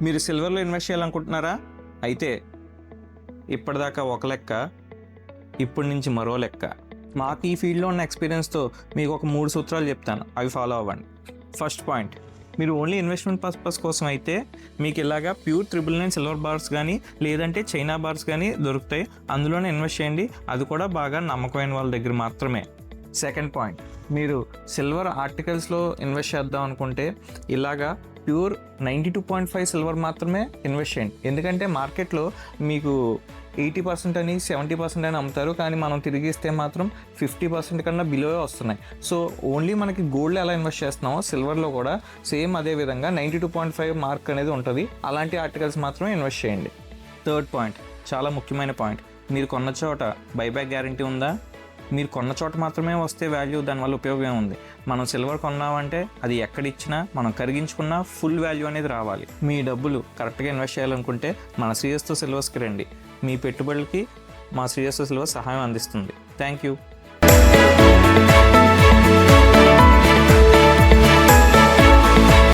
మీరు సిల్వర్లో ఇన్వెస్ట్ చేయాలనుకుంటున్నారా? అయితే ఇప్పటిదాకా ఒక లెక్క, ఇప్పటి నుంచి మరో లెక్క. మాకు ఈ ఫీల్డ్లో ఉన్న ఎక్స్పీరియన్స్తో మీకు ఒక 3 సూత్రాలు చెప్తాను, అవి ఫాలో అవ్వండి. ఫస్ట్ పాయింట్, మీరు ఓన్లీ ఇన్వెస్ట్మెంట్ పర్పస్ కోసం అయితే మీకు ఇలాగా ప్యూర్ 999 సిల్వర్ బార్స్ కానీ లేదంటే చైనా బార్స్ కానీ దొరుకుతాయి, అందులోనే ఇన్వెస్ట్ చేయండి. అది కూడా బాగా నమ్మకమైన వాళ్ళ దగ్గర మాత్రమే. సెకండ్ పాయింట్, మీరు సిల్వర్ ఆర్టికల్స్లో ఇన్వెస్ట్ చేద్దాం అనుకుంటే ఇలాగా ప్యూర్ 92.5 సిల్వర్ మాత్రమే ఇన్వెస్ట్ చేయండి. ఎందుకంటే మార్కెట్లో మీకు 80% అని 70% అని అమ్ముతారు, కానీ మనం తిరిగిస్తే మాత్రం 50% కన్నా బిలో వస్తున్నాయి. సో ఓన్లీ మనకి గోల్డ్ ఎలా ఇన్వెస్ట్ చేస్తున్నామో సిల్వర్లో కూడా సేమ్ అదే విధంగా 92.5 మార్క్ అనేది ఉంటుంది. అలాంటి ఆర్టికల్స్ మాత్రమే ఇన్వెస్ట్ చేయండి. థర్డ్ పాయింట్, చాలా ముఖ్యమైన పాయింట్, మీరు కొన్న చోట బైబ్యాక్ గ్యారంటీ ఉందా? మీరు కొన్న చోట మాత్రమే వస్తే వాల్యూ, దానివల్ల ఉపయోగం ఉంది. మనం సిల్వర్ కొన్నామంటే అది ఎక్కడిచ్చినా మనం కరిగించుకున్నా ఫుల్ వాల్యూ అనేది రావాలి. మీ డబ్బులు కరెక్ట్గా ఇన్వెస్ట్ చేయాలనుకుంటే మన శ్రీయస్తు సిల్వర్స్కి రండి. మీ పెట్టుబడులకి మా శ్రీయస్తు సిల్వర్స్ సహాయం అందిస్తుంది. Thank you.